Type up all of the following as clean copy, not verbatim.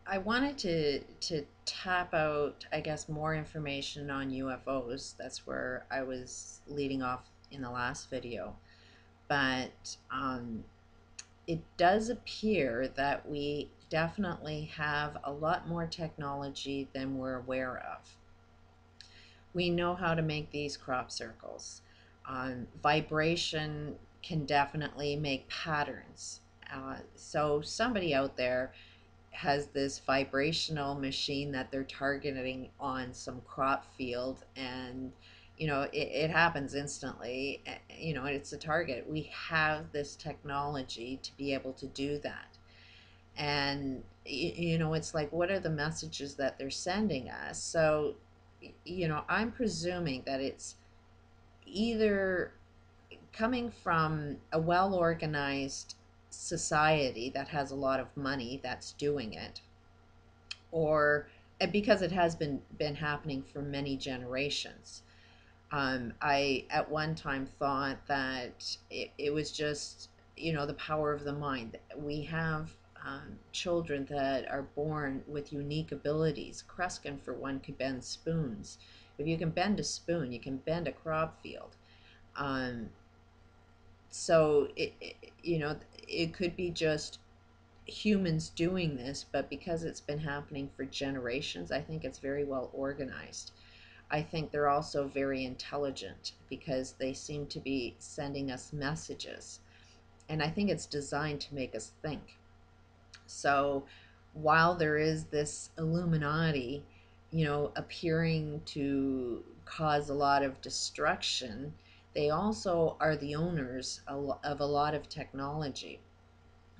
I wanted to tap out, I guess, more information on UFOs. That's where I was leading off in the last video. But it does appear that we definitely have a lot more technology than we're aware of. We know how to make these crop circles. Vibration can definitely make patterns. So somebody out there has this vibrational machine that they're targeting on some crop field, and it happens instantly. It's a target. We have this technology to be able to do that. And it's like, what are the messages that they're sending us? So I'm presuming that it's either coming from a well organized society that has a lot of money that's doing it, or because it has been happening for many generations. I at one time thought that it was just the power of the mind. We have children that are born with unique abilities. Kreskin, for one, could bend spoons. If you can bend a spoon, you can bend a crop field. Um, so it could be just humans doing this, but because it's been happening for generations, I think it's very well organized. I think they're also very intelligent because they seem to be sending us messages. And I think it's designed to make us think. So while there is this Illuminati, appearing to cause a lot of destruction, they also are the owners of a lot of technology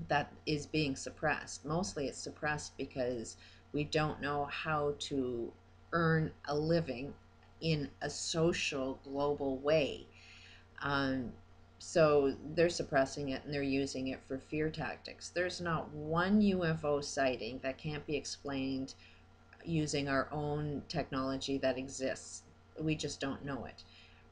that is being suppressed. Mostly it's suppressed because we don't know how to earn a living in a social global way. Um, so they're suppressing it and they're using it for fear tactics. There's not one UFO sighting that can't be explained using our own technology that exists. We just don't know it.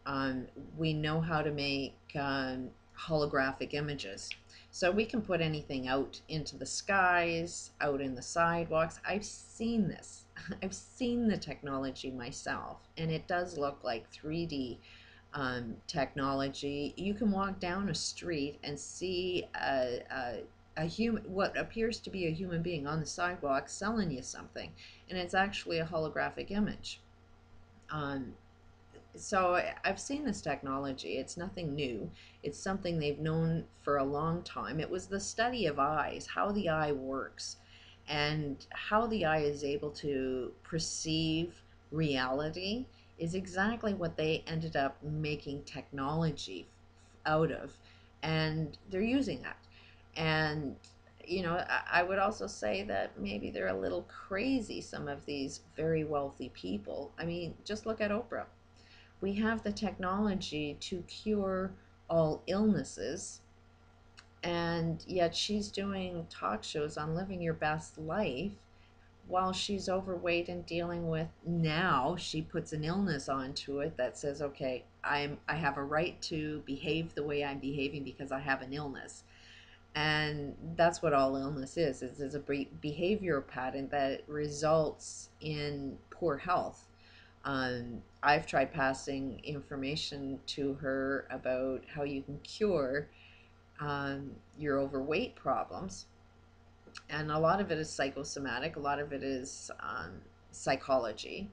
Um, we know how to make holographic images. So we can put anything out into the skies, out in the sidewalks. I've seen this. I've seen the technology myself, and it does look like 3D technology. You can walk down a street and see a human, what appears to be a human being on the sidewalk selling you something, and it's actually a holographic image. Um, so I've seen this technology. It's nothing new. It's something they've known for a long time. It was the study of eyes, how the eye works, and how the eye is able to perceive reality is exactly what they ended up making technology out of. And they're using that. And I would also say that maybe they're a little crazy, some of these very wealthy people. I mean, just look at Oprah. We have the technology to cure all illnesses, and yet she's doing talk shows on living your best life while she's overweight and dealing with, now she puts an illness onto it that says, okay, I have a right to behave the way I'm behaving because I have an illness. And that's what all illness is a behavior pattern that results in poor health. I've tried passing information to her about how you can cure your overweight problems. And a lot of it is psychosomatic, a lot of it is psychology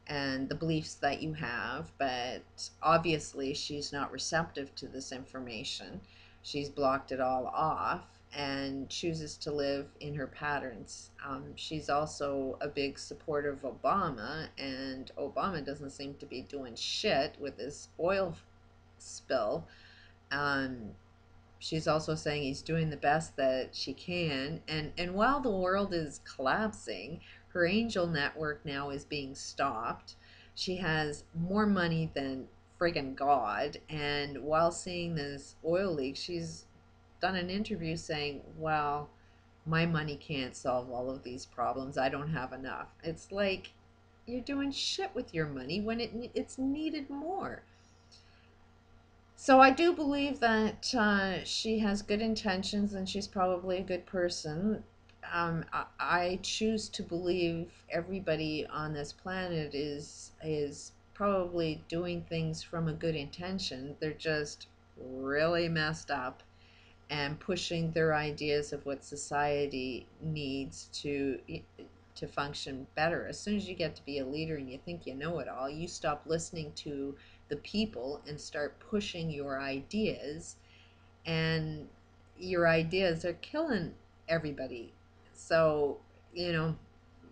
and the beliefs that you have. But obviously, she's not receptive to this information. She's blocked it all off and chooses to live in her patterns. She's also a big supporter of Obama, and Obama doesn't seem to be doing shit with this oil spill. Um, she's also saying he's doing the best that she can. And while the world is collapsing, her angel network now is being stopped. She has more money than friggin' God. And while seeing this oil leak, she's done an interview saying, well, my money can't solve all of these problems. I don't have enough. It's like you're doing shit with your money when it's needed more. So I do believe that she has good intentions and she's probably a good person. I choose to believe everybody on this planet is probably doing things from a good intention. They're just really messed up and pushing their ideas of what society needs to function better. As soon as you get to be a leader and you think you know it all, you stop listening to the people and start pushing your ideas, and your ideas are killing everybody. So, you know,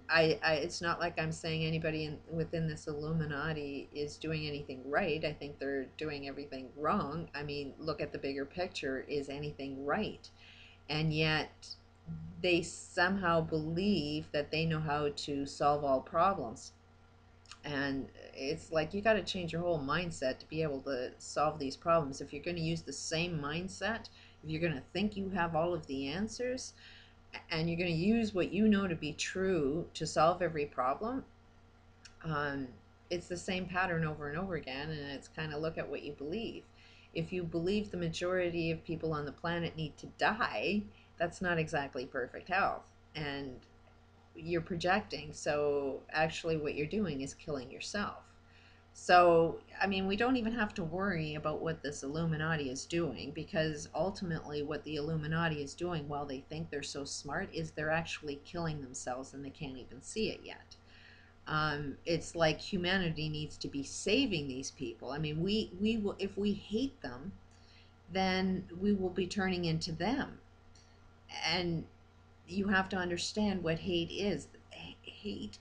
it's not like I'm saying anybody within this Illuminati is doing anything right. I think they're doing everything wrong. I mean, look at the bigger picture. Is anything right? And yet they somehow believe that they know how to solve all problems. And it's like you got to change your whole mindset to be able to solve these problems. If you're going to use the same mindset, if you're going to think you have all of the answers, and you're going to use what you know to be true to solve every problem, um, it's the same pattern over and over again. And it's kind of look at what you believe. If you believe the majority of people on the planet need to die, that's not exactly perfect health. And you're projecting. So actually, what you're doing is killing yourself. So, I mean, we don't even have to worry about what this Illuminati is doing, because ultimately, what the Illuminati is doing while they think they're so smart is they're actually killing themselves and they can't even see it yet. It's like humanity needs to be saving these people. I mean, we will, if we hate them, then we will be turning into them. And you have to understand what hate is. Hate,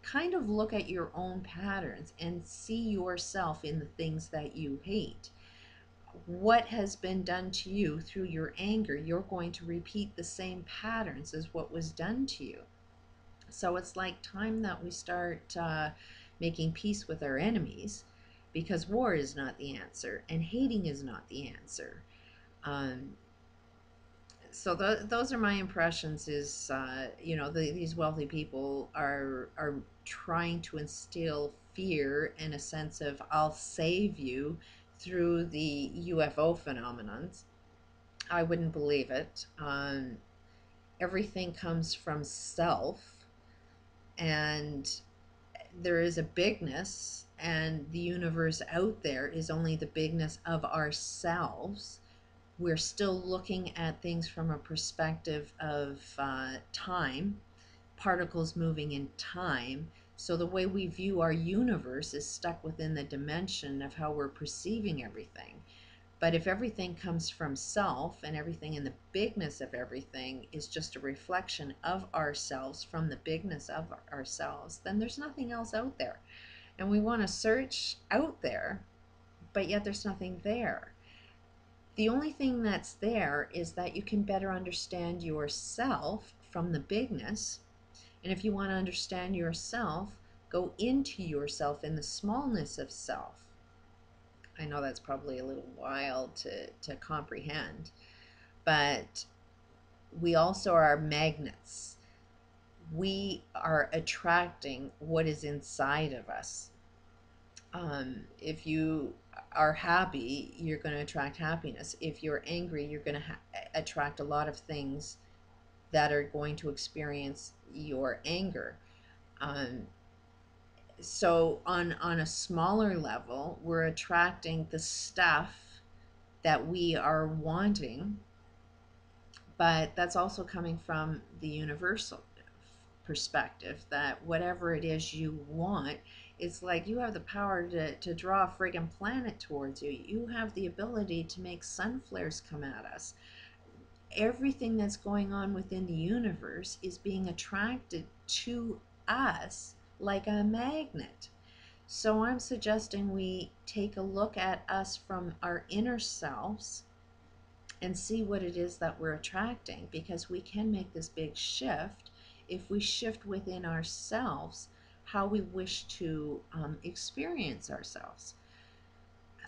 kind of look at your own patterns and see yourself in the things that you hate. What has been done to you through your anger, you're going to repeat the same patterns as what was done to you. So it's like time that we start making peace with our enemies, because war is not the answer and hating is not the answer. Um, so those are my impressions. Is you know, these wealthy people are trying to instill fear and a sense of I'll save you through the UFO phenomenons. I wouldn't believe it. Everything comes from self, and there is a bigness, and the universe out there is only the bigness of ourselves. We're still looking at things from a perspective of time, particles moving in time. So the way we view our universe is stuck within the dimension of how we're perceiving everything. But if everything comes from self, and everything in the bigness of everything is just a reflection of ourselves from the bigness of ourselves, then there's nothing else out there. And we want to search out there, but yet there's nothing there. The only thing that's there is that you can better understand yourself from the bigness. And if you want to understand yourself, go into yourself in the smallness of self. I know that's probably a little wild to comprehend, but we also are magnets. We are attracting what is inside of us. If you are happy, you're going to attract happiness. If you're angry, you're going to attract a lot of things that are going to experience your anger. Um, so on a smaller level, we're attracting the stuff that we are wanting, but that's also coming from the universal perspective that whatever it is you want, it's like you have the power to draw a friggin' planet towards you. You have the ability to make sun flares come at us. Everything that's going on within the universe is being attracted to us like a magnet. So I'm suggesting we take a look at us from our inner selves and see what it is that we're attracting, because we can make this big shift if we shift within ourselves how we wish to experience ourselves.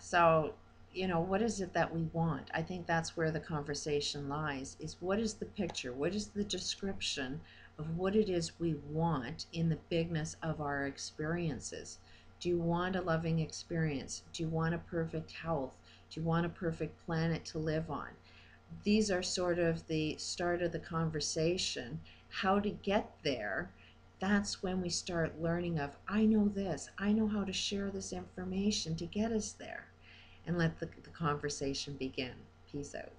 So, you know, what is it that we want? I think that's where the conversation lies, is what is the picture? What is the description of what it is we want in the bigness of our experiences? Do you want a loving experience? Do you want a perfect health? Do you want a perfect planet to live on? these are sort of the start of the conversation. How to get there, that's when we start learning of, I know this, I know how to share this information to get us there, and let the conversation begin. Peace out.